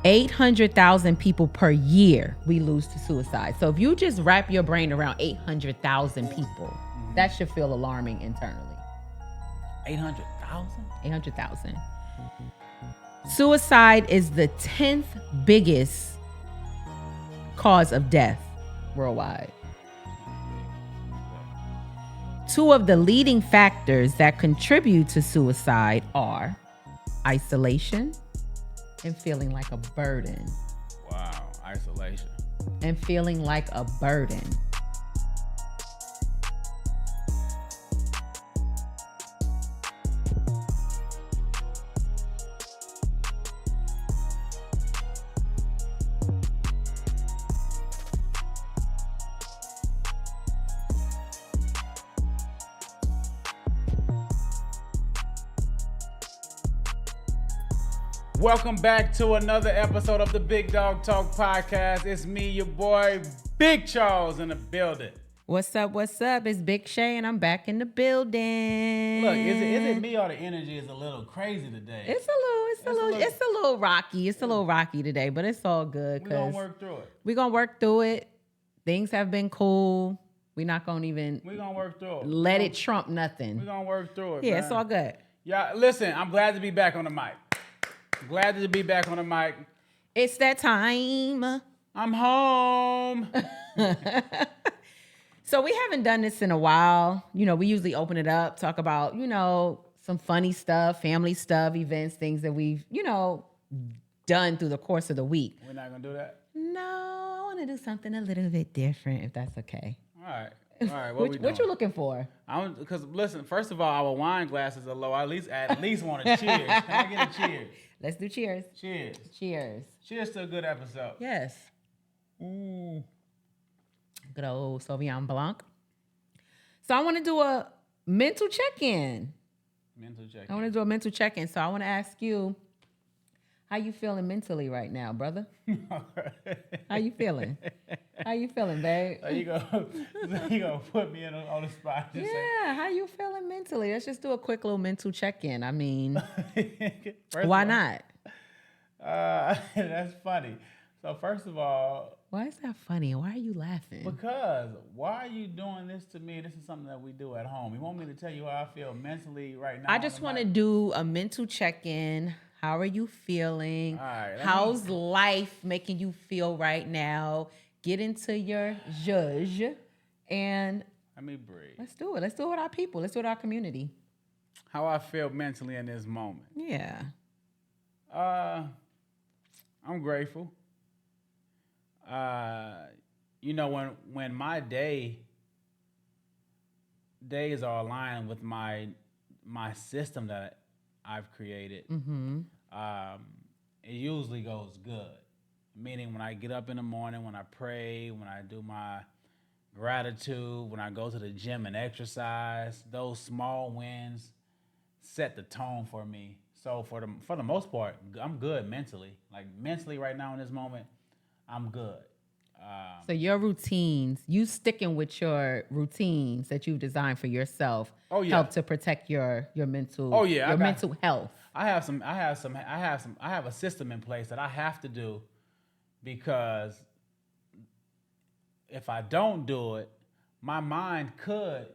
800,000 people per year we lose to suicide. So if you just wrap your brain around 800,000 people, that should feel alarming internally. 800,000? 800,000. Suicide is the 10th biggest cause of death worldwide. Two of the leading factors that contribute to suicide are isolation and feeling like a burden. Wow, isolation. And feeling like a burden. Welcome back to another episode of the Big Dog Talk Podcast. It's me, your boy, Big Charles, in the building. What's up? What's up? It's Big Shay, and I'm back in the building. Look, is it me or the energy is a little crazy today? It's a little rocky. It's a little rocky today, but it's all good. We're gonna work through it. We're gonna work through it. Things have been cool. We're not gonna even. We're gonna work through it. Let it trump nothing. We're gonna work through it. Yeah, man. It's all good. Yeah, listen, I'm glad to be back on the mic. Glad to be back on the mic. It's that time. I'm home. So we haven't done this in a while. You know, we usually open it up, talk about, some funny stuff, family stuff, events, things that we've, done through the course of the week. We're not going to do that? No, I want to do something a little bit different, if that's okay. All right. What you looking for? Because listen, first of all, our wine glasses are low. I at least want a cheers. Can I get a cheers? Let's do cheers. Cheers. Cheers. Cheers to a good episode. Yes. Good old Sauvignon Blanc. So I want to do a mental check-in. I want to do a mental check-in. So I want to ask you, how you feeling mentally right now, brother? How you feeling? How you feeling, babe? You gonna put me on the spot? How you feeling mentally? Let's just do a quick little mental check-in. I mean, why not? That's funny. So first of all, why is that funny? Why are you laughing? Because why are you doing this to me? This is something that we do at home. You want me to tell you how I feel mentally right now? I just want to do a mental check-in. How are you feeling? All right, how's life making you feel right now? Get into your zhuzh and let me breathe. Let's do it. Let's do it with our people. Let's do it with our community. How I feel mentally in this moment. Yeah. I'm grateful. When my days are aligned with my system that I've created, it usually goes good. Meaning when I get up in the morning, when I pray, when I do my gratitude, when I go to the gym and exercise, those small wins set the tone for me. So for the most part, I'm good mentally. Like mentally right now in this moment, I'm good. So your routines, you sticking with your routines that you've designed for yourself, help to protect your mental mental health. I have a system in place that I have to do, because if I don't do it, my mind could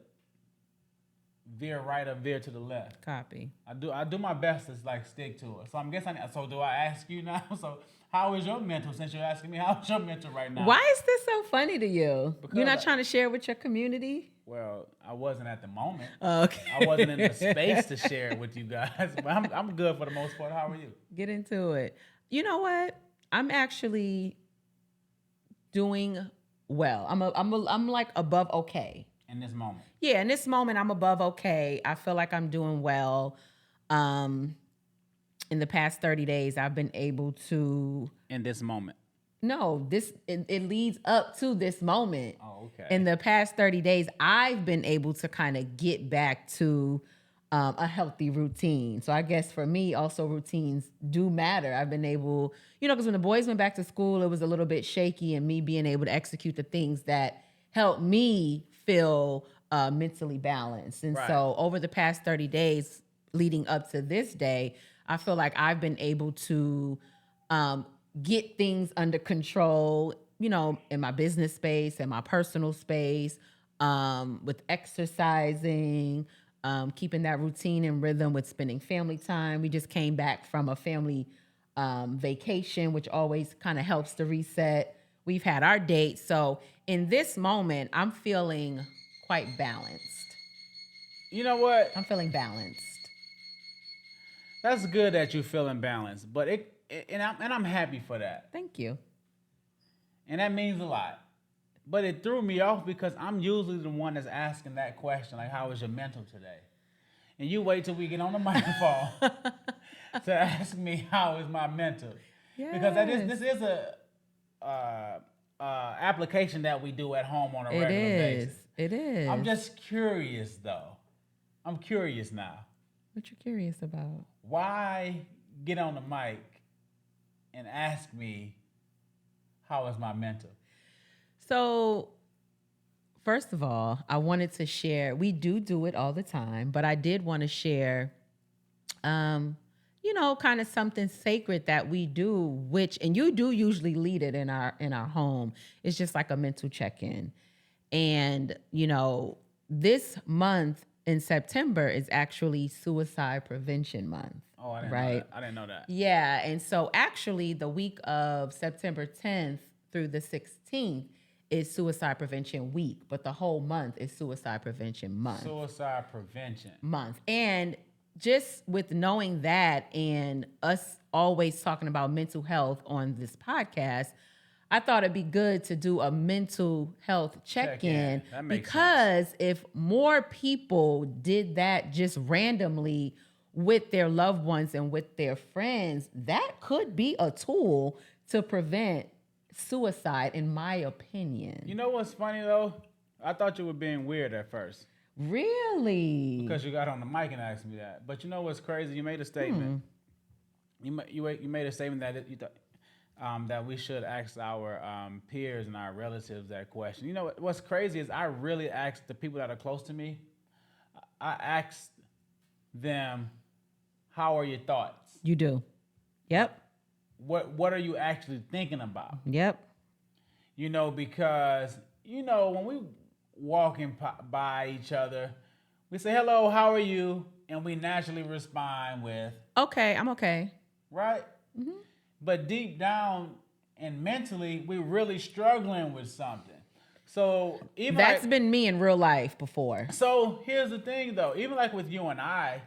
veer right or veer to the left. Copy. I do my best to stick to it. So I'm guessing. So do I ask you now? So how is your mental? Since you're asking me, how's your mental right now? Why is this so funny to you? Because you're not trying to share with your community? Well, I wasn't at the moment. Okay. I wasn't in the space to share it with you guys. But I'm good for the most part. How are you? Get into it. You know what? I'm actually doing well. I'm like above okay. In this moment. Yeah, in this moment, I'm above okay. I feel like I'm doing well. In the past 30 days, I've been able to... In this moment? No, it leads up to this moment. Oh, okay. In the past 30 days, I've been able to kind of get back to a healthy routine. So I guess for me, also routines do matter. I've been able, because when the boys went back to school, it was a little bit shaky, and me being able to execute the things that helped me feel mentally balanced. And so over the past 30 days leading up to this day, I feel like I've been able to get things under control, in my business space and my personal space, with exercising, keeping that routine and rhythm with spending family time. We just came back from a family vacation, which always kind of helps to reset. We've had our date. So in this moment, I'm feeling quite balanced. You know what? I'm feeling balanced. That's good that you're feeling balanced, but I'm happy for that, Thank you. and that means a lot. But it threw me off because I'm usually the one that's asking that question, like, "How is your mental today?" And you wait till we get on the microphone to ask me how is my mental, because this is a application that we do at home on a regular basis. It is. I'm just curious though. I'm curious now. What you curious about? Why get on the mic and ask me how is my mental? So, first of all, I wanted to share. We do it all the time, but I did want to share, kind of something sacred that we do. Which, and you do usually lead it in our home. It's just like a mental check-in, and this month in September is actually Suicide Prevention Month. Oh, I didn't right? know that. I didn't know that. Yeah, and so actually, the week of September 10th through the 16th is Suicide Prevention Week, but the whole month is Suicide Prevention Month. Suicide Prevention Month. And just with knowing that and us always talking about mental health on this podcast, I thought it'd be good to do a mental health check-in, That makes because if more people did that just randomly with their loved ones and with their friends, that could be a tool to prevent suicide, in my opinion. You know what's funny though? I thought you were being weird at first. Really? Because you got on the mic and asked me that. But you know what's crazy? You made a statement. You made a statement that you thought that we should ask our peers and our relatives that question. You know what's crazy is I really asked the people that are close to me. I asked them, "How are your thoughts?" You do. Yep. What are you actually thinking about? Yep. Because when we walking by each other, we say, "Hello, how are you?" and we naturally respond with, "Okay, I'm okay." Right? Mm-hmm. But deep down and mentally, we're really struggling with something. So even that's been me in real life before. So here's the thing, though. Even like with you and I,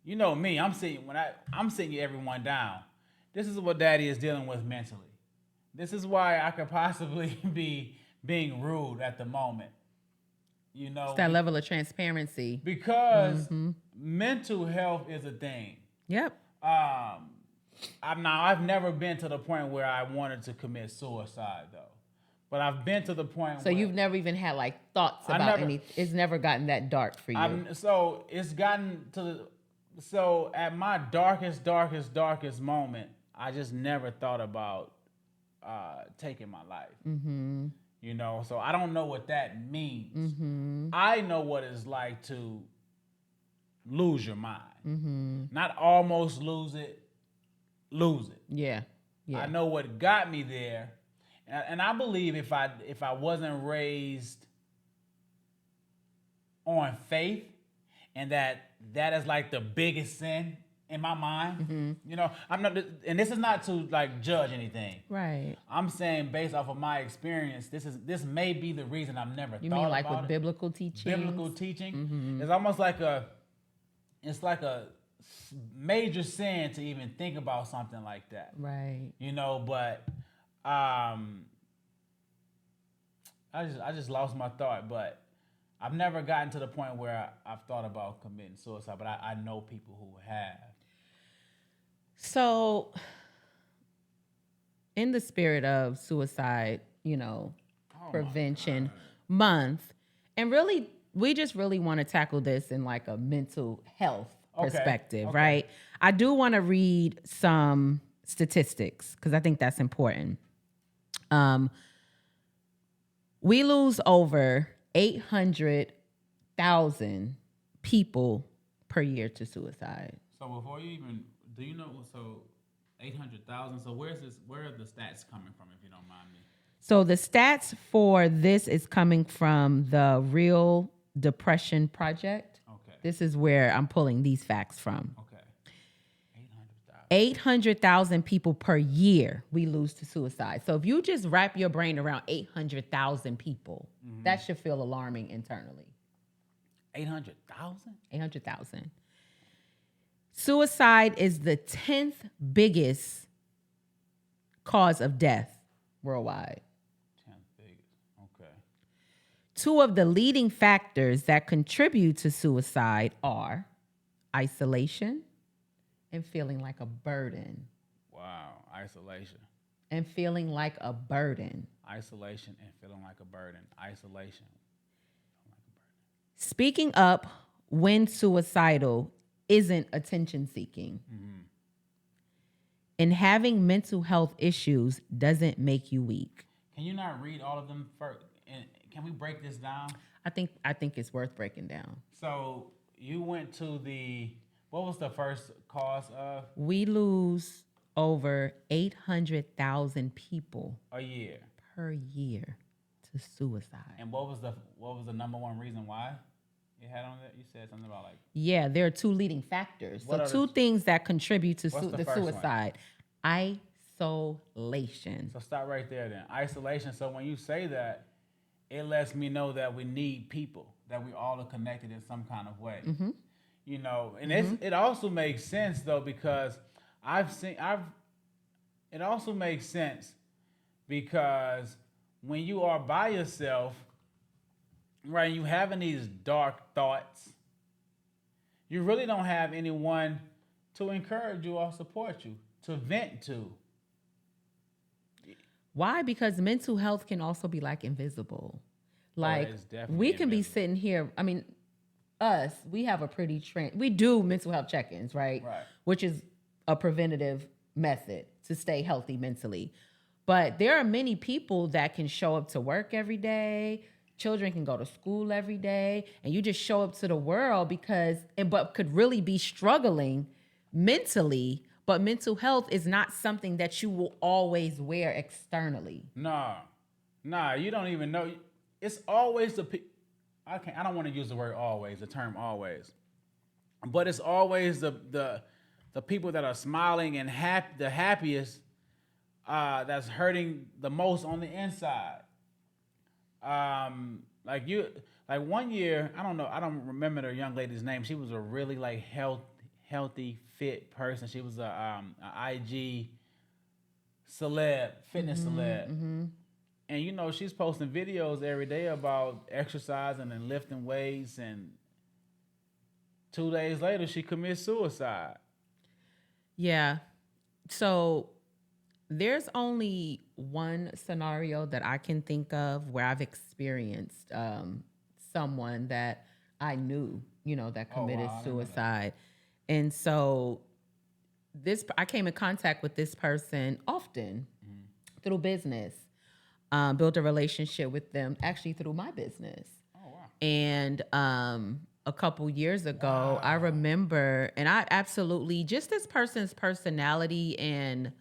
you know me, I'm sitting everyone down. This is what Daddy is dealing with mentally. This is why I could possibly be being rude at the moment. It's that level of transparency. Because mental health is a thing. Yep. I've never been to the point where I wanted to commit suicide though, but I've been to the point. So where you've never even had like thoughts about anything. It's never gotten that dark for you. So it's gotten to so at my darkest moment, I just never thought about taking my life. Mm-hmm. So I don't know what that means. Mm-hmm. I know what it's like to lose your mind. Mm-hmm. Not almost lose it. Yeah. I know what got me there, and I believe if I wasn't raised on faith, and that is like the biggest sin in my mind. Mm-hmm. I'm not, and this is not to like judge anything. Right. I'm saying based off of my experience, this may be the reason I've never thought about it. You mean like with biblical teaching? Biblical teaching. Mm-hmm. It's almost like a major sin to even think about something like that. Right. But I just lost my thought, but I've never gotten to the point where I've thought about committing suicide, but I know people who have. So in the spirit of suicide, prevention month, and really we just really want to tackle this in like a mental health perspective, okay. Right? I do want to read some statistics because I think that's important. We lose over 800,000 people per year to suicide. So before you even, do you know, so 800,000. So where's this? Where are the stats coming from, if you don't mind me? So the stats for this is coming from the Real Depression Project. Okay. This is where I'm pulling these facts from. Okay. 800,000. 800,000 people per year we lose to suicide. So if you just wrap your brain around 800,000 people, that should feel alarming internally. 800,000. 800,000. Suicide is the 10th biggest cause of death worldwide. 10th biggest. Okay. Two of the leading factors that contribute to suicide are isolation and feeling like a burden. Wow. Isolation. And feeling like a burden. Isolation and feeling like a burden. Isolation. Speaking up when suicidal isn't attention seeking. And having mental health issues doesn't make you weak. Can you not read all of them first? And can we break this down? I think it's worth breaking down. So you went to what was the first cause of? We lose over 800,000 people A year. per year to suicide. And what was the number one reason why you had on that? You said something about like. Yeah, there are two leading factors. What So are two things that contribute to What's the the first one? suicide. Isolation. So stop right there then. Isolation. So when you say that, it lets me know that we need people, that we all are connected in some kind of way. You know, and it also makes sense though, because it also makes sense because when you are by yourself, right, you having these dark thoughts, you really don't have anyone to encourage you or support you, to vent to. Why? Because mental health can also be like invisible. Like it's definitely we can be invisible. sitting here. I mean, we have a pretty we do mental health check-ins, right? Right. Which is a preventative method to stay healthy mentally. But there are many people that can show up to work every day. Children can go to school every day, and you just show up to the world but could really be struggling mentally. But mental health is not something that you will always wear externally. Nah, you don't even know. It's always I don't want to use the word always, the term always, but it's always the people that are smiling and the happiest that's hurting the most on the inside. Like 1 year, I don't remember the young lady's name. She was a really like healthy, fit person. She was a IG celeb, fitness celeb. And you know, she's posting videos every day about exercising and lifting weights, and 2 days later she commits suicide. Yeah. So there's only one scenario that I can think of where I've experienced someone that I knew, that committed suicide. And so I came in contact with this person often through business. Built a relationship with them actually through my business. Oh, wow. And a couple years ago, I remember, and I absolutely, just this person's personality and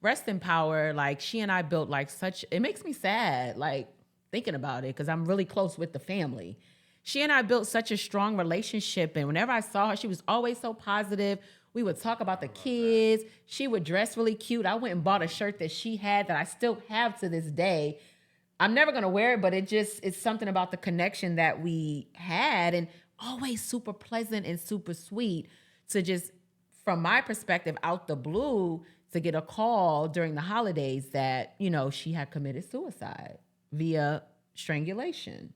rest in power, like she and I built like it makes me sad, like thinking about it, because I'm really close with the family. She and I built such a strong relationship, and whenever I saw her, she was always so positive. We would talk about the kids. She would dress really cute. I went and bought a shirt that she had that I still have to this day. I'm never going to wear it, but it's something about the connection that we had, and always super pleasant and super sweet to just, from my perspective, out the blue, to get a call during the holidays that, she had committed suicide via strangulation.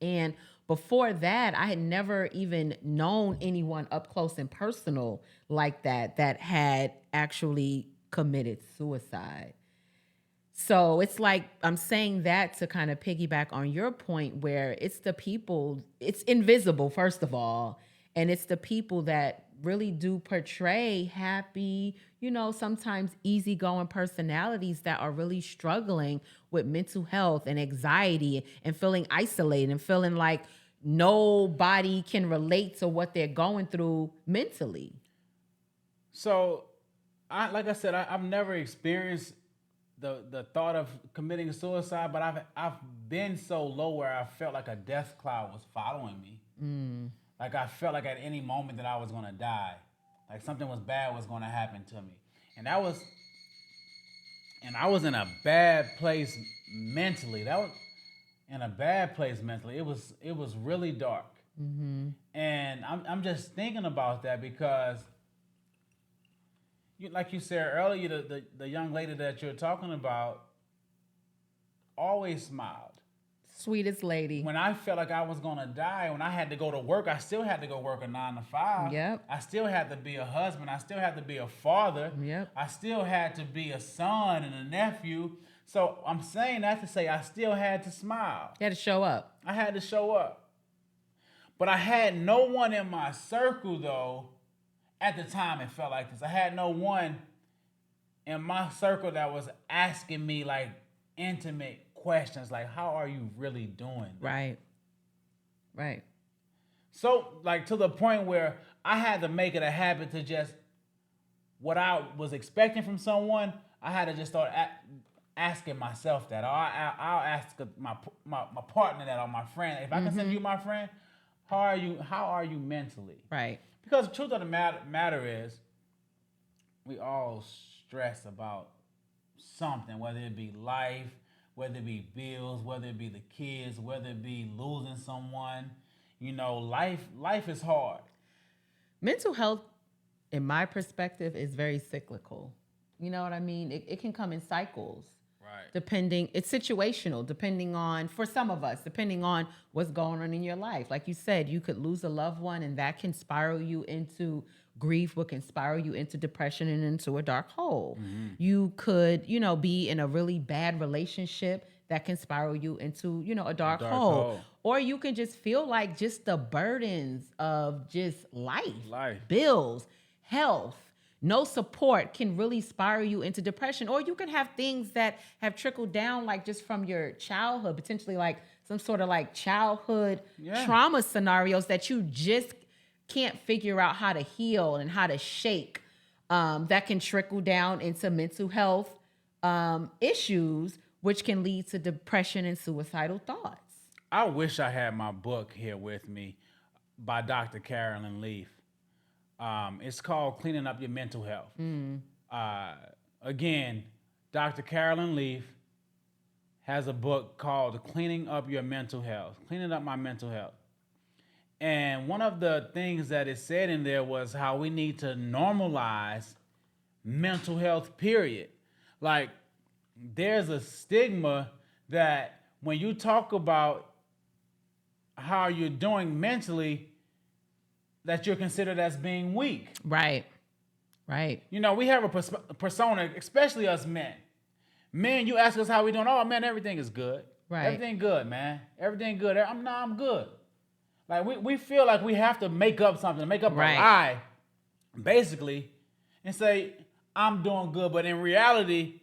And before that, I had never even known anyone up close and personal like that had actually committed suicide. So it's like, I'm saying that to kind of piggyback on your point, where it's the people, it's invisible, first of all, and it's the people that really do portray happy, sometimes easygoing personalities that are really struggling with mental health and anxiety and feeling isolated and feeling like nobody can relate to what they're going through mentally. So like I said, I've never experienced the thought of committing suicide, but I've been so low where I felt like a death cloud was following me. Like I felt like at any moment that I was gonna die, like something was bad was gonna happen to me, and I was in a bad place mentally. That was in a bad place mentally. It was really dark, and I'm just thinking about that because like you said earlier, the young lady that you're talking about always smiled. Sweetest lady. When I felt like I was gonna die, when I had to go to work, I still had to go work a 9 to 5. Yep. I still had to be a husband. I still had to be a father. Yep. I still had to be a son and a nephew. So I'm saying that to say I still had to smile. You had to show up. I had to show up. But I had no one in my circle though. At the time, it felt like this. I had no one in my circle that was asking me like intimate questions, like, how are you really doing? Right. Right. So, like, to the point where I had to make it a habit to just, what I was expecting from someone, I had to just start asking myself that. Or I'll ask my partner that, or my friend. If I consider you my friend, how are you mentally? Right. Because the truth of the matter is, we all stress about something, whether it be life, whether it be bills, whether it be the kids, whether it be losing someone. Life is hard. Mental health, in my perspective, is very cyclical. You know what I mean? It can come in cycles. Right. It's situational, depending on, for some of us, depending on what's going on in your life. Like you said, you could lose a loved one and that can spiral you into grief, what can spiral you into depression and into a dark hole. You could, be in a really bad relationship that can spiral you into, a dark hole. Or you can just feel like just the burdens of just life. Bills, health, no support can really spiral you into depression. Or you can have things that have trickled down, like just from your childhood, potentially like some sort of like childhood trauma scenarios that you just can't figure out how to heal and how to shake, that can trickle down into mental health issues, which can lead to depression and suicidal thoughts. I wish I had my book here with me by Dr. Carolyn Leaf. It's called Cleaning Up Your Mental Health. Again, Dr. Carolyn Leaf has a book called Cleaning Up Your Mental Health, Cleaning Up My Mental Health. And one of the things that is said in there was how we need to normalize mental health, period. Like, there's a stigma that when you talk about how you're doing mentally, that you're considered as being weak. Right. We have a persona, especially us men. Men, you ask us how we doing. Oh, man, everything is good. Right. Everything good, man. Everything good. I'm good. Like, we feel like we have to make up something, make up a lie, basically, and say, I'm doing good. But in reality,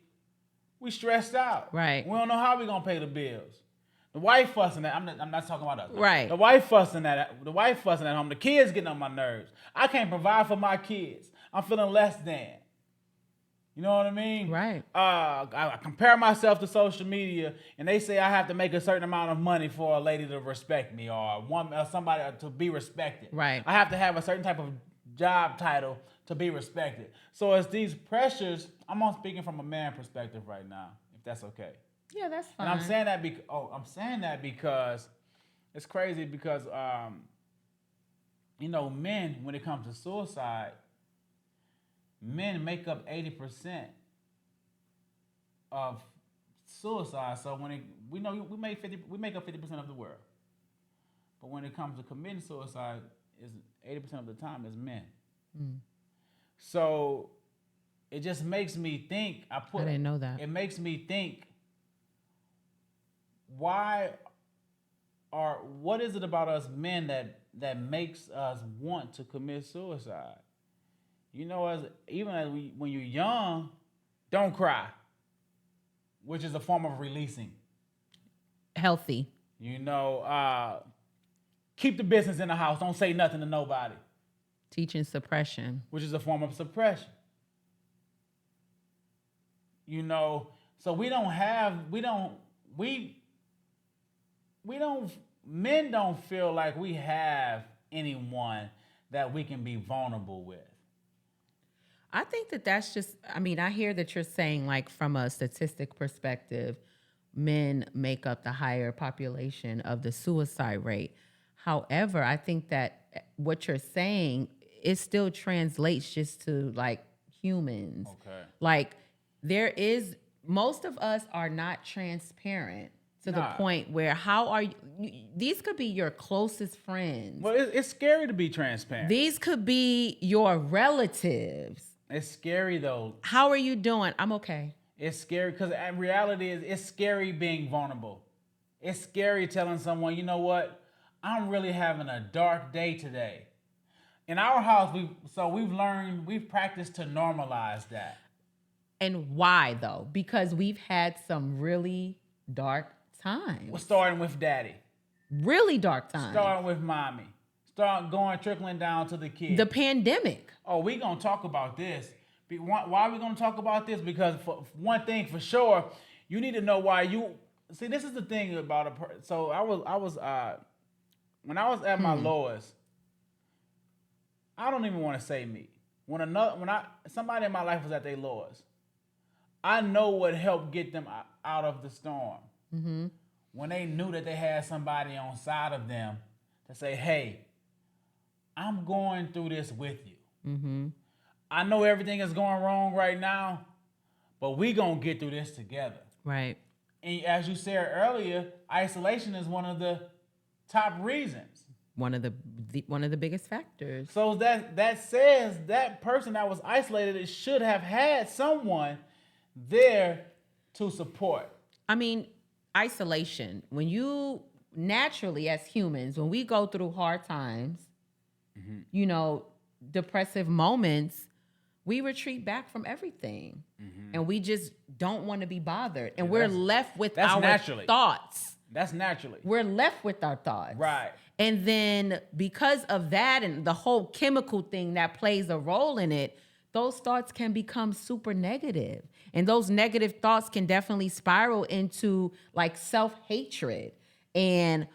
we stressed out. Right. We don't know how we're going to pay the bills. The wife fussing at, I'm not talking about us. Right. The wife fussing at home. The kids getting on my nerves. I can't provide for my kids. I'm feeling less than. You know what I mean? Right. I compare myself to social media, and they say I have to make a certain amount of money for a lady to respect me, or somebody to be respected. Right. I have to have a certain type of job title to be respected. So it's these pressures. I'm on speaking from a man perspective right now, if that's okay. Yeah, that's fine. And I'm saying that because it's crazy because men, when it comes to suicide, men make up 80% of suicide. So we make up 50% of the world. But when it comes to committing suicide, is 80% of the time is men. So it just makes me think. I didn't know that. It makes me think. What is it about us men that makes us want to commit suicide? When you're young, don't cry, which is a form of releasing. Healthy. Keep the business in the house. Don't say nothing to nobody. Teaching suppression. Which is a form of suppression. You know, so we don't have, we don't, men don't feel like we have anyone that we can be vulnerable with. I think that that's just, I mean, I hear that you're saying, like, from a statistic perspective, men make up the higher population of the suicide rate. However, I think that what you're saying, it still translates just to like humans. Okay. Like, there is, most of us are not transparent to the Nah. point where how are you, these could be your closest friends. Well, it's scary to be transparent. These could be your relatives. It's scary though. How are you doing? I'm okay. It's scary because in reality, it's scary being vulnerable. It's scary telling someone, you know what, I'm really having a dark day today. In our house, we've practiced to normalize that. And why though? Because we've had some really dark times. We're starting with daddy, Really dark times. starting with mommy, trickling down to the kids. The pandemic. Oh, we gonna talk about this. Why are we gonna talk about this? Because for one thing for sure, you need to know why you see. This is the thing about a person. So I was when I was at my lowest. I don't even want to say me. Somebody in my life was at their lowest, I know what helped get them out of the storm. Mm-hmm. When they knew that they had somebody on side of them to say, "Hey, I'm going through this with you. Mm-hmm. I know everything is going wrong right now, but we gonna get through this together." Right. And as you said earlier, isolation is one of the top reasons. One of the biggest factors. So that says that person that was isolated should have had someone there to support. I mean, isolation. When you naturally, as humans, when we go through hard times, you know, depressive moments, we retreat back from everything. And we just don't want to be bothered. And we're left with our thoughts. That's naturally. We're left with our thoughts. Right. And then because of that and the whole chemical thing that plays a role in it, those thoughts can become super negative. And those negative thoughts can definitely spiral into like self-hatred and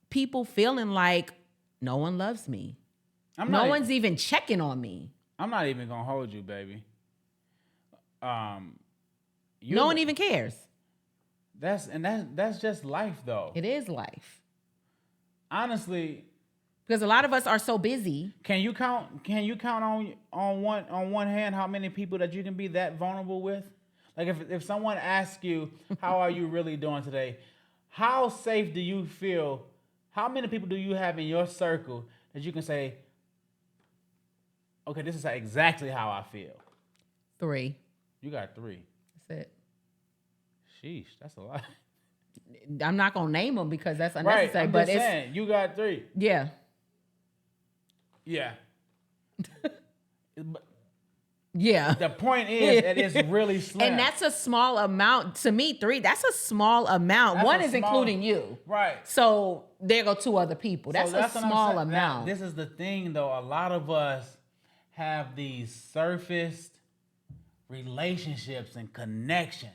people feeling like no one loves me. No one's even checking on me. I'm not even gonna hold you, baby. No one even cares. That's just life, though. It is life. Honestly, because a lot of us are so busy. Can you count on one hand how many people that you can be that vulnerable with? Like if someone asks you, "How are you really doing today?" How safe do you feel? How many people do you have in your circle that you can say, "Okay, this is exactly how I feel"? 3. You got 3. That's it. Sheesh, that's a lot. I'm not gonna name them because that's unnecessary. Right, I'm but just saying, you got 3. Yeah. Yeah. Yeah. The point is that it's really slim. And that's a small amount. To me, 3, that's a small amount. That's One is including you. Right. So there go 2 other people. That's a small amount. This is the thing, though. A lot of us have these surfaced relationships and connections.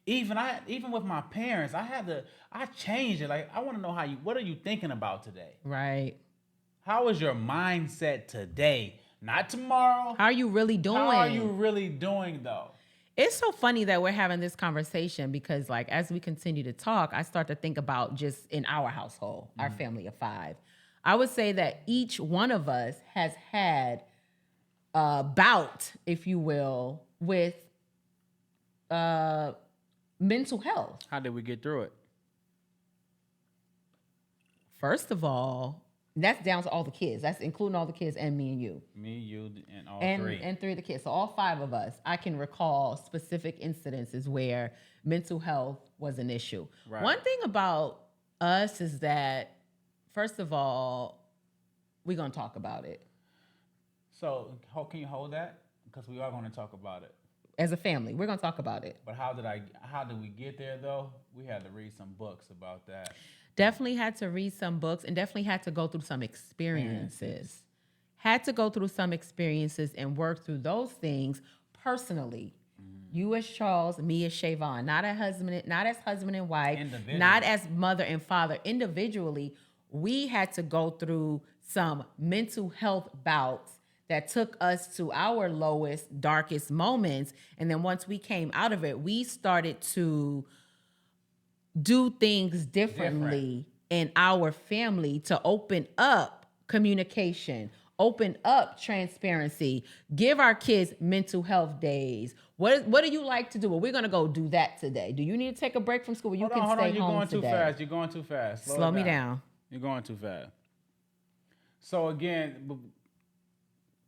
Even with my parents, I changed it. Like, I want to know what are you thinking about today? Right. How is your mindset today? Not tomorrow. How are you really doing? How are you really doing, though? It's so funny that we're having this conversation because, like, as we continue to talk, I start to think about just in our household, our family of 5. I would say that each one of us has had a bout, if you will, with mental health. How did we get through it? First of all, that's down to all the kids. That's including all the kids and me and you. Me, you, and all 3. And 3 of the kids. So all 5 of us, I can recall specific incidences where mental health was an issue. Right. One thing about us is that, first of all, we're going to talk about it. So can you hold that? Because we are going to talk about it. As a family, we're going to talk about it. But how did we get there, though? We had to read some books about that. Definitely had to read some books and definitely had to go through some experiences. Had to go through some experiences and work through those things personally. You as Charles, me as Shavon, not as husband and wife, Individually. not as mother and father. Individually, we had to go through some mental health bouts that took us to our lowest, darkest moments. And then once we came out of it, we started to do things differently in our family to open up communication, open up transparency, give our kids mental health days. What do you like to do? Well, we're gonna go do that today. Do you need to take a break from school? You can stay You're home going today. too fast. You're going too fast. Slow me down. You're going too fast. So again,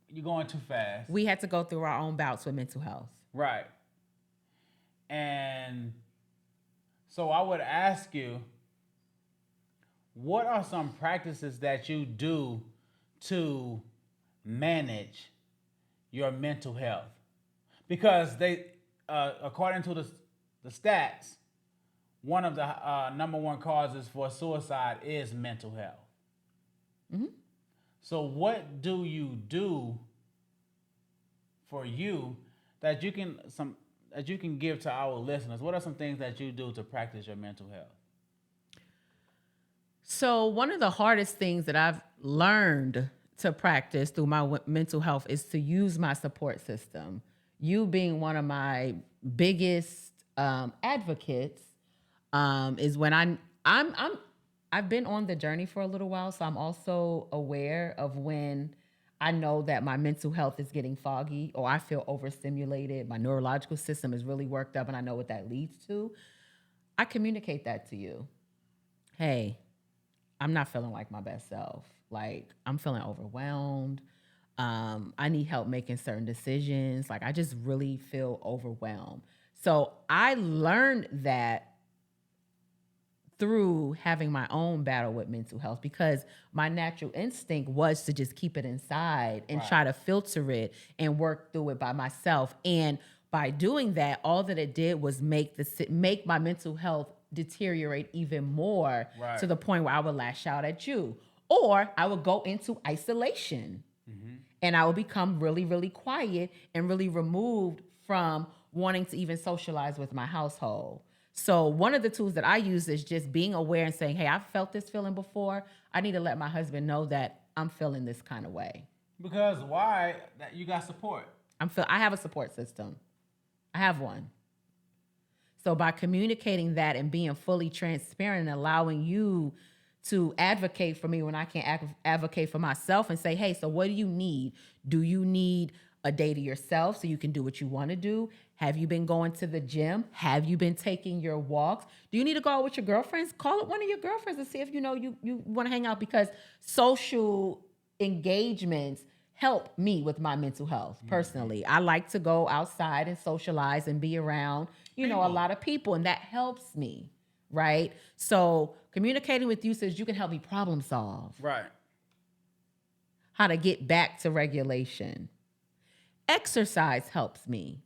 you're going too fast. We had to go through our own bouts with mental health. Right. And so I would ask you, what are some practices that you do to manage your mental health? Because they, according to the stats, one of the number one causes for suicide is mental health. Mm-hmm. So what do you do for you that you can give to our listeners? What are some things that you do to practice your mental health? So one of the hardest things that I've learned to practice through my mental health is to use my support system. You being one of my biggest advocates is when I've been on the journey for a little while, so I'm also aware of when I know that my mental health is getting foggy or I feel overstimulated, my neurological system is really worked up and I know what that leads to. I communicate that to you. Hey, I'm not feeling like my best self. Like, I'm feeling overwhelmed. I need help making certain decisions. Like, I just really feel overwhelmed. So I learned that through having my own battle with mental health, because my natural instinct was to just keep it inside and try to filter it and work through it by myself. And by doing that, all that it did was make my mental health deteriorate even more, to the point where I would lash out at you, or I would go into isolation, and I would become really, really quiet and really removed from wanting to even socialize with my household. So one of the tools that I use is just being aware and saying, hey, I've felt this feeling before. I need to let my husband know that I'm feeling this kind of way. Because why? That you got support. I have a support system. I have one. So by communicating that and being fully transparent and allowing you to advocate for me when I can't advocate for myself and say, hey, so what do you need? Do you need a day to yourself so you can do what you want to do? Have you been going to the gym? Have you been taking your walks? Do you need to go out with your girlfriends? Call up one of your girlfriends and see if you want to hang out, because social engagements help me with my mental health personally. I like to go outside and socialize and be around, a lot of people, and that helps me, right? So communicating with you says you can help me problem solve. Right. How to get back to regulation. Exercise helps me.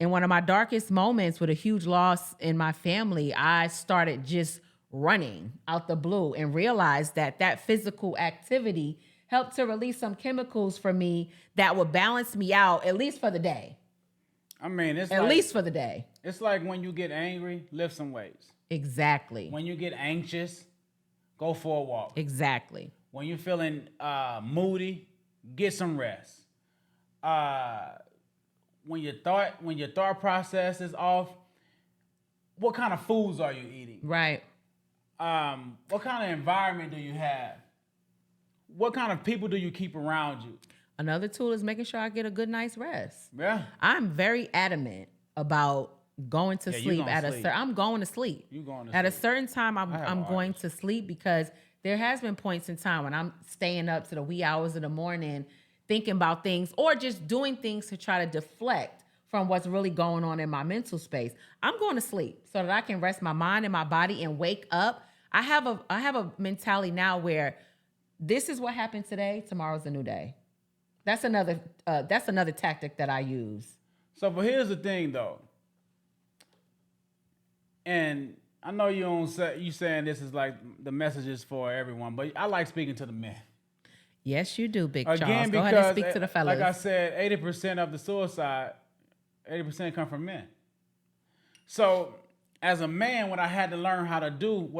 In one of my darkest moments with a huge loss in my family, I started just running out the blue and realized that physical activity helped to release some chemicals for me that would balance me out, at least for the day. I mean, at least for the day. It's like when you get angry, lift some weights. Exactly. When you get anxious, go for a walk. Exactly. When you're feeling moody, get some rest. When your thought process is off, what kind of foods are you eating? Right. What kind of environment do you have? What kind of people do you keep around you? Another tool is making sure I get a good night's rest. Yeah. I'm very adamant about going to sleep I'm going to sleep. You going to at sleep. a certain time I'm going to sleep, because there has been points in time when I'm staying up to the wee hours of the morning thinking about things or just doing things to try to deflect from what's really going on in my mental space. I'm going to sleep so that I can rest my mind and my body and wake up. I have a mentality now where this is what happened today, tomorrow's a new day. That's another tactic that I use. So, but here's the thing, though, and I know you saying this is like the message is for everyone, but I like speaking to the men. Yes, you do, Big Again, Charles. Go ahead and speak to the fellas. Like I said, 80% of the suicide 80% come from men. So as a man, what I had to learn how to do,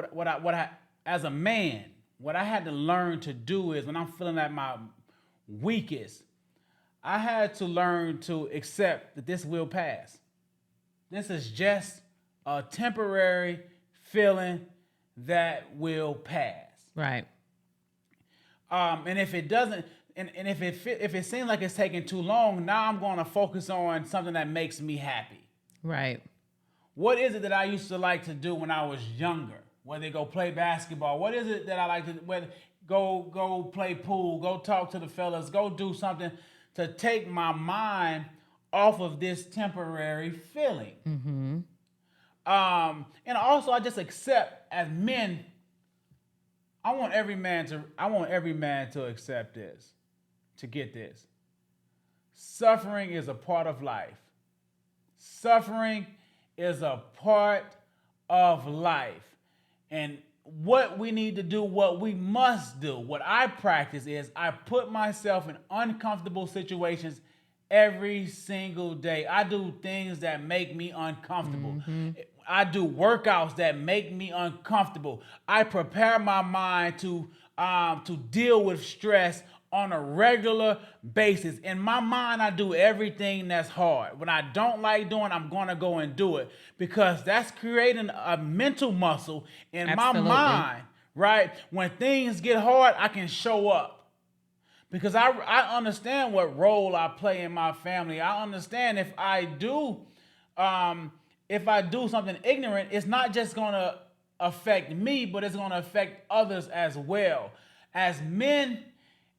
as a man, what I had to learn to do is when I'm feeling at my weakest, I had to learn to accept that this will pass. This is just a temporary feeling that will pass. Right. And if it doesn't, and if it seems like it's taking too long, now I'm going to focus on something that makes me happy. Right. What is it that I used to like to do when I was younger? Whether go play basketball, what is it that I like to whether go play pool, go talk to the fellas, go do something to take my mind off of this temporary feeling. Mm-hmm. And also I just accept as men. I want every man to accept this, to get this. Suffering is a part of life. Suffering is a part of life. And what we need to do, what we must do, what I practice is I put myself in uncomfortable situations every single day. I do things that make me uncomfortable. Mm-hmm. I do workouts that make me uncomfortable. I prepare my mind to deal with stress on a regular basis. In my mind, I do everything that's hard. When I don't like doing, I'm going to go and do it because that's creating a mental muscle in Absolutely. my mind, right? When things get hard, I can show up because I understand what role I play in my family. I understand if I do something ignorant, it's not just going to affect me, but it's going to affect others as well. As men,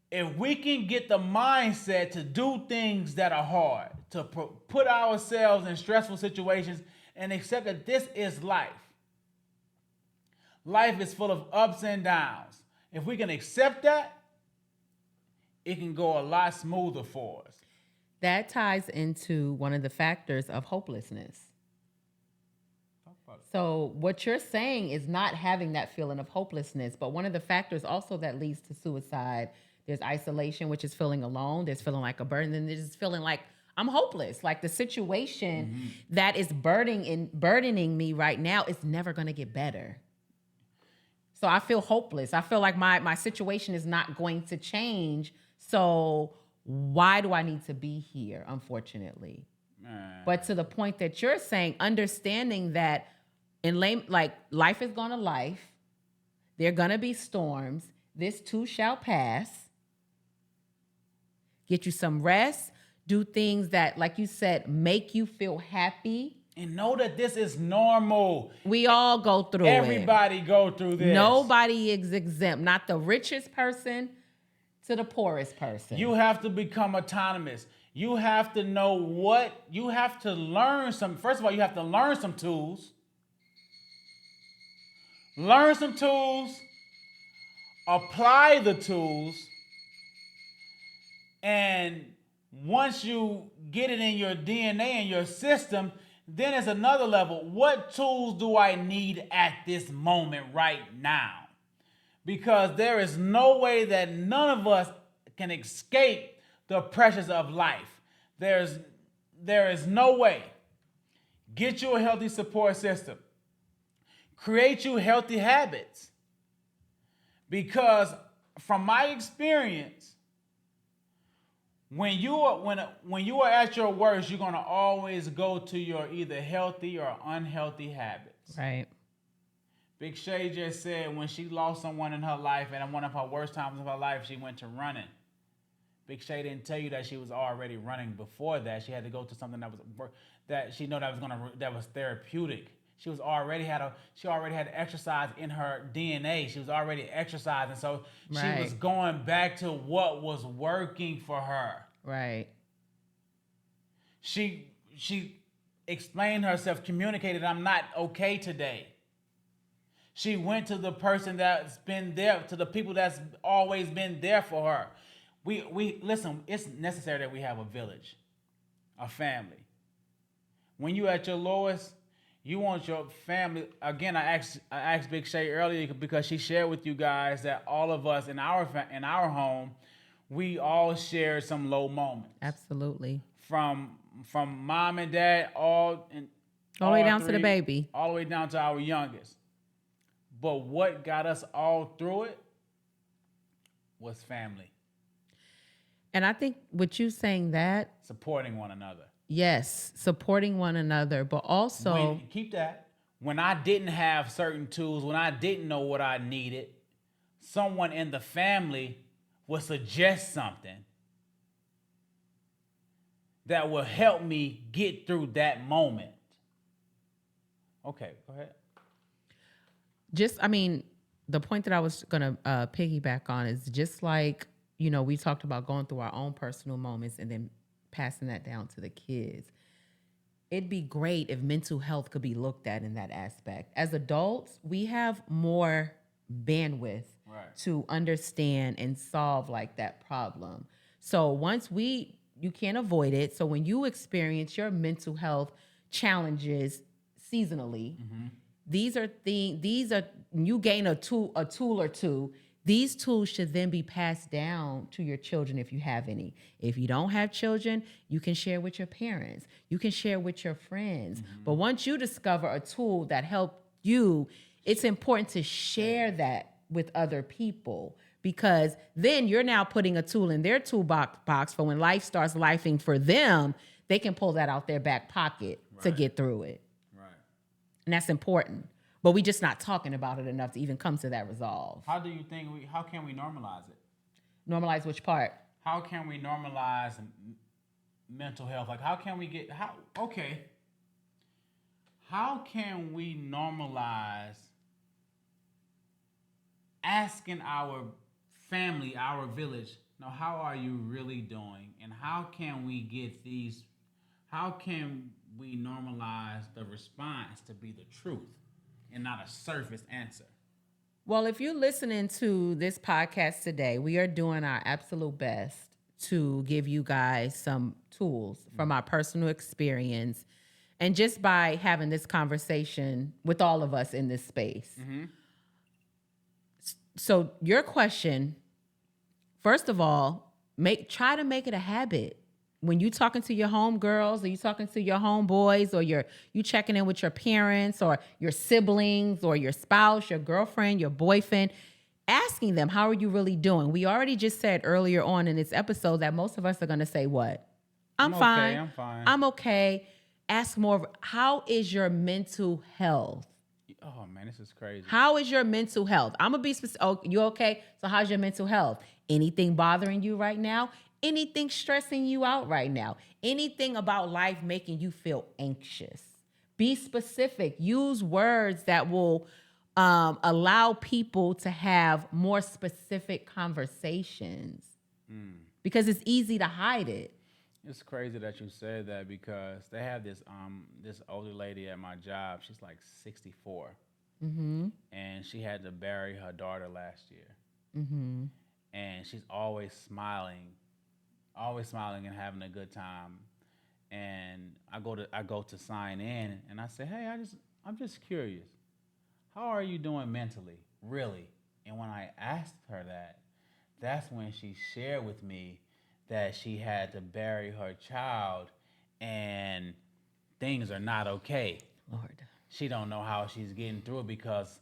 if we can get the mindset to do things that are hard, to put ourselves in stressful situations and accept that this is life. Life is full of ups and downs. If we can accept that, it can go a lot smoother for us. That ties into one of the factors of hopelessness. So what you're saying is not having that feeling of hopelessness, but one of the factors also that leads to suicide, there's isolation, which is feeling alone. There's feeling like a burden. Then there's feeling like I'm hopeless. Like the situation that is burdening me right now is never going to get better. So I feel hopeless. I feel like my situation is not going to change. So why do I need to be here, unfortunately? But to the point that you're saying, understanding that life is going to life. There are going to be storms. This too shall pass. Get you some rest. Do things that, like you said, make you feel happy. And know that this is normal. We all go through Everybody go through this. Nobody is exempt. Not the richest person to the poorest person. You have to become autonomous. You have to know you have to learn first of all, you have to learn some tools. Learn some tools. Apply the tools. And once you get it in your DNA and your system, then it's another level. What tools do I need at this moment right now? Because there is no way that none of us can escape the pressures of life. There is no way. Get you a healthy support system. Create you healthy habits. Because from my experience, when you are at your worst, you're gonna always go to your either healthy or unhealthy habits. Right. Big Shay just said when she lost someone in her life, and one of her worst times of her life, she went to running. Big Shay didn't tell you that she was already running before that. She had to go to something that was therapeutic. She already had exercise in her DNA. She was already exercising, so she was going back to what was working for her. Right. She explained herself, communicated, "I'm not okay today." She went to the person that's been there, to the people that's always been there for her. We listen, it's necessary that we have a village, a family. When you're at your lowest, you want your family. Again, I asked Big Shay earlier because she shared with you guys that all of us in our home, we all shared some low moments. Absolutely. From from mom and dad, All the way down to the baby. all the way down to our youngest. But what got us all through it was family, And I think with you saying that, supporting one another. yes, supporting one another, but also Keep that. When I didn't have certain tools, when I didn't know what I needed, someone in the family would suggest something that will help me get through that moment. Okay, go ahead. the point that I was going to piggyback on is just like, we talked about going through our own personal moments and then passing that down to the kids. It'd be great if mental health could be looked at in that aspect. As adults, we have more bandwidth to understand and solve like that problem. So you can't avoid it. So when you experience your mental health challenges seasonally, these are you gain a tool or two. These tools should then be passed down to your children if you have any. If you don't have children, you can share with your parents. You can share with your friends. But once you discover a tool that helped you, it's important to share that with other people, because then you're now putting a tool in their toolbox for when life starts lifing for them, they can pull that out their back pocket to get through it. Right. And that's important. But we just not talking about it enough to even come to that resolve. How do you think how can we normalize it? Normalize which part? How can we normalize mental health? Like how can we normalize asking our family, our village, now how are you really doing? And how can we normalize the response to be the truth and not a surface answer? Well, if you're listening to this podcast today, we are doing our absolute best to give you guys some tools from our personal experience and just by having this conversation with all of us in this space. So your question, first of all, try to make it a habit. When you talking to your homegirls or you talking to your homeboys or you checking in with your parents or your siblings or your spouse, your girlfriend, your boyfriend, asking them, how are you really doing? We already just said earlier on in this episode that most of us are going to say what? I'm fine. I'm fine. I'm okay. Ask more of, how is your mental health? Oh man, this is crazy. How is your mental health? I'm going to be specific. Oh, you okay? So how's your mental health? Anything bothering you right now? Anything stressing you out right now? Anything about life making you feel anxious? Be specific. Use words that will allow people to have more specific conversations because it's easy to hide it. It's crazy that you said that because they have this older lady at my job. She's like 64, and she had to bury her daughter last year, and she's always smiling and having a good time. And I go to sign in, and I say, hey, I'm just curious, how are you doing mentally, really? And when I asked her that, that's when she shared with me that she had to bury her child and things are not okay. Lord. She don't know how she's getting through it because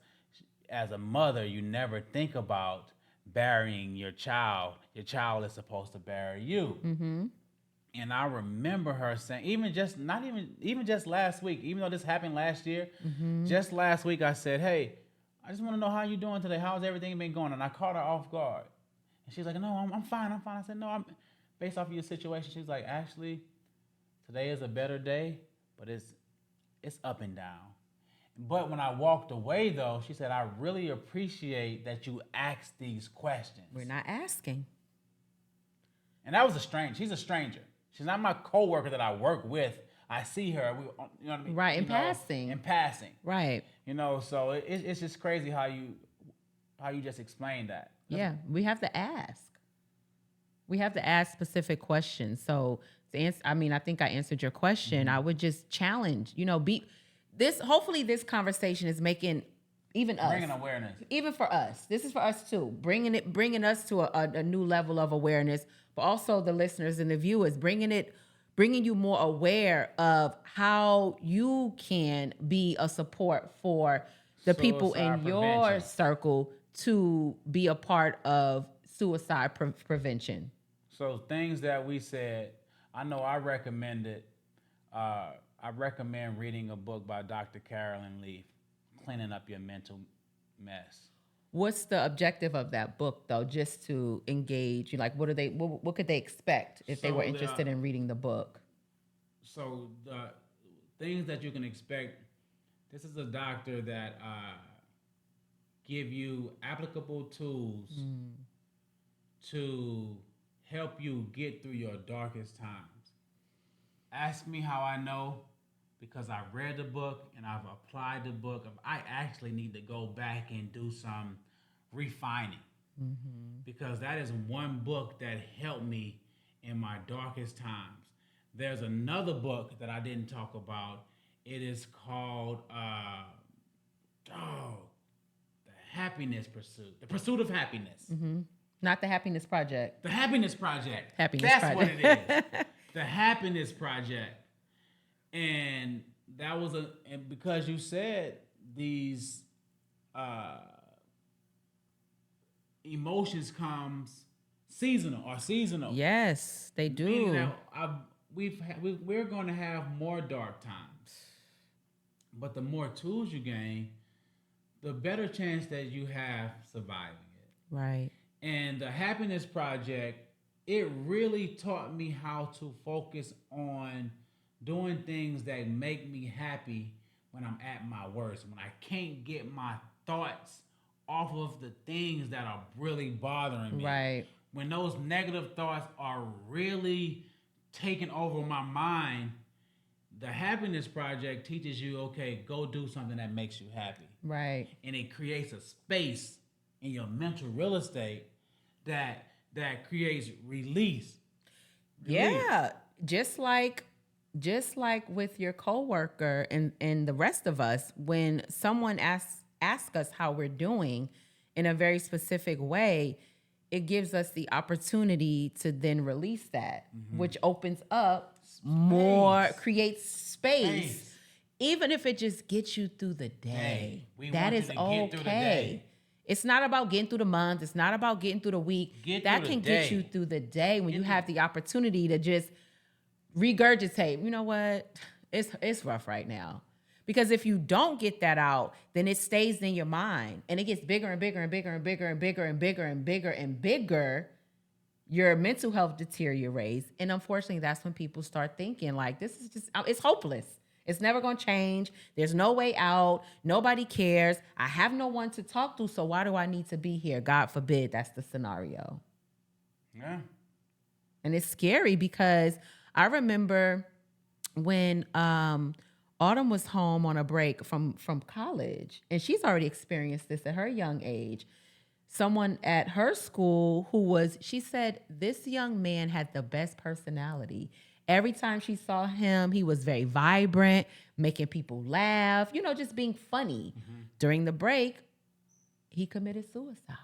as a mother, you never think about burying your child. Your child is supposed to bury you. And I remember her saying, even just last week, even though this happened last year, just last week I said, hey, I just want to know how you doing today. How's everything been going? And I caught her off guard. And she's like, no, I'm fine. I said, no, I'm based off of your situation. She's like, actually, today is a better day, but it's up and down. But when I walked away, though, she said, I really appreciate that you asked these questions. We're not asking. And that was she's a stranger. She's not my coworker that I work with. I see her, you know what I mean? Right, in passing. In passing. Right. So it's just crazy how you just explained that. Yeah, we have to ask. We have to ask specific questions. So to answer, I think I answered your question. I would just challenge, hopefully this conversation is making even us. Bringing awareness. Even for us. This is for us too. Bringing us to a new level of awareness, but also the listeners and the viewers, bringing it bringing you more aware of how you can be a support for the people in Suicide your prevention. circle to be a part of suicide prevention. So things that we said, I know I recommended. I recommend reading a book by Dr. Carolyn Leaf, Cleaning Up Your Mental Mess. What's the objective of that book, though? Just to engage you, like, what do they? What could they expect if they were So the interested in reading the book? so the things that you can expect. This is a doctor that give you applicable tools to help you get through your darkest times. Ask me how I know, because I read the book and I've applied the book. I actually need to go back and do some refining, because that is one book that helped me in my darkest times. There's another book that I didn't talk about. It is called the Happiness Pursuit, the Pursuit of Happiness. Not the Happiness Project. The Happiness Project. Happiness That's Project. what it is. The Happiness Project. And that was and because you said these emotions comes seasonal. Yes, they Meaning do. that we're going to have more dark times. But the more tools you gain, the better chance that you have surviving it. Right. And the Happiness Project, it really taught me how to focus on doing things that make me happy when I'm at my worst, when I can't get my thoughts off of the things that are really bothering me. Right. When those negative thoughts are really taking over my mind, the Happiness Project teaches you, okay, go do something that makes you happy. Right. And it creates a space in your mental real estate that creates release. Yeah. Just like with your coworker and the rest of us, when someone asks us how we're doing in a very specific way, it gives us the opportunity to then release that, which opens up more, creates space. Even if it just gets you through the day. That is okay. It's not about getting through the month. It's not about getting through the week. That can get you through the day when you have the opportunity to just regurgitate. You know what? It's rough right now. Because if you don't get that out, then it stays in your mind and it gets bigger and bigger and bigger and bigger and bigger and bigger and bigger and bigger. Your mental health deteriorates. And unfortunately, that's when people start thinking like, this is just, it's hopeless. It's never going to change. There's no way out. Nobody cares. I have no one to talk to. So why do I need to be here? God forbid that's the scenario. Yeah. And it's scary because I remember when Autumn was home on a break from college, and she's already experienced this at her young age. Someone at her school she said this young man had the best personality. Every time she saw him, he was very vibrant, making people laugh, just being funny. During the break, he committed suicide.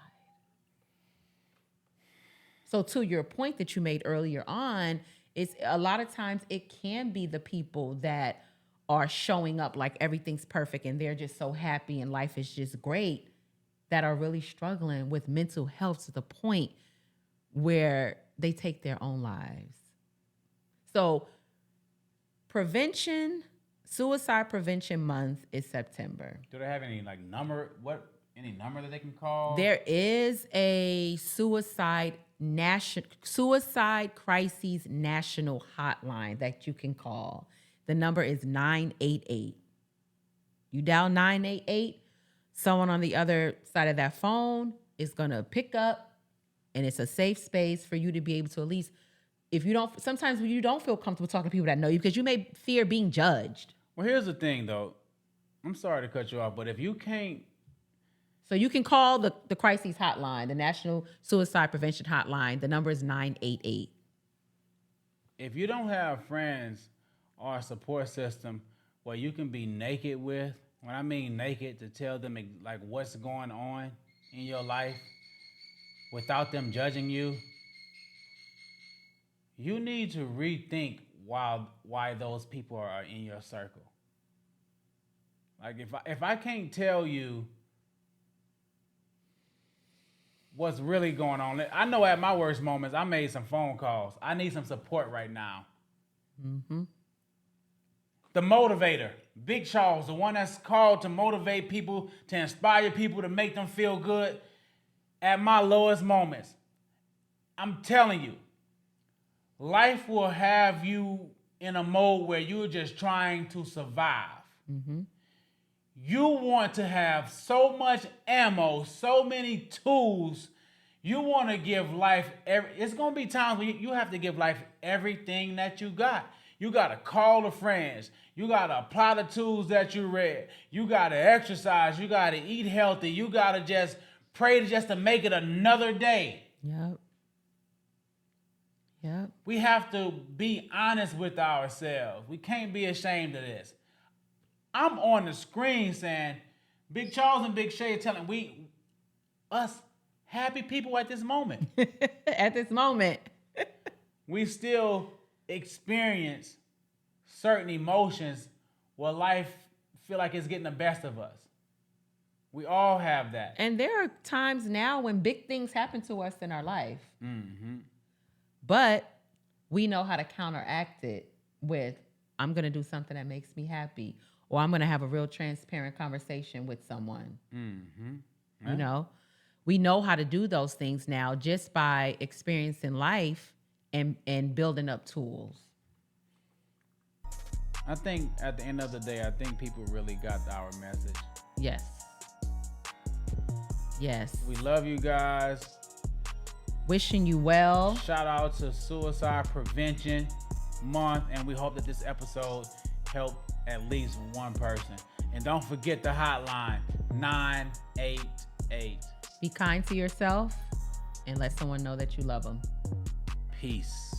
So to your point that you made earlier on, it's a lot of times it can be the people that are showing up like everything's perfect and they're just so happy and life is just great that are really struggling with mental health to the point where they take their own lives. So suicide prevention month is September. Do they have any number that they can call? There is a suicide crises national hotline that you can call. The number is 988. You dial 988, someone on the other side of that phone is going to pick up, and it's a safe space for you to be able to at least, sometimes you don't feel comfortable talking to people that know you because you may fear being judged. Well, here's the thing, though. I'm sorry to cut you off, but if you can't... So you can call the crises hotline, the National Suicide Prevention Hotline. The number is 988. If you don't have friends or a support system where you can be naked with, when I mean naked, to tell them what's going on in your life without them judging you, you need to rethink why those people are in your circle. Like if I can't tell you what's really going on, I know at my worst moments I made some phone calls. I need some support right now. Mm-hmm. The motivator, Big Charles, the one that's called to motivate people, to inspire people, to make them feel good. At my lowest moments, I'm telling you, life will have you in a mode where you're just trying to survive. Mm-hmm. You want to have so much ammo, so many tools. You want to give life it's going to be times when you have to give life everything that you got. You got to call the friends. You got to apply the tools that you read. You got to exercise. You got to eat healthy. You got to just pray just to make it another day. Yep. Yep. We have to be honest with ourselves. We can't be ashamed of this. I'm on the screen saying, Big Charles and Big Shay are telling us happy people at this moment. At this moment. We still experience certain emotions where life feel like it's getting the best of us. We all have that. And there are times now when big things happen to us in our life. Mm-hmm. But we know how to counteract it with, I'm going to do something that makes me happy. Or I'm going to have a real transparent conversation with someone. Mm-hmm. Yeah. You know, we know how to do those things now just by experiencing life and building up tools. I think at the end of the day, I think people really got our message. Yes. Yes. We love you guys. Wishing you well. Shout out to Suicide Prevention Month, and we hope that this episode helped at least one person. And don't forget the hotline, 988. Be kind to yourself and let someone know that you love them. Peace.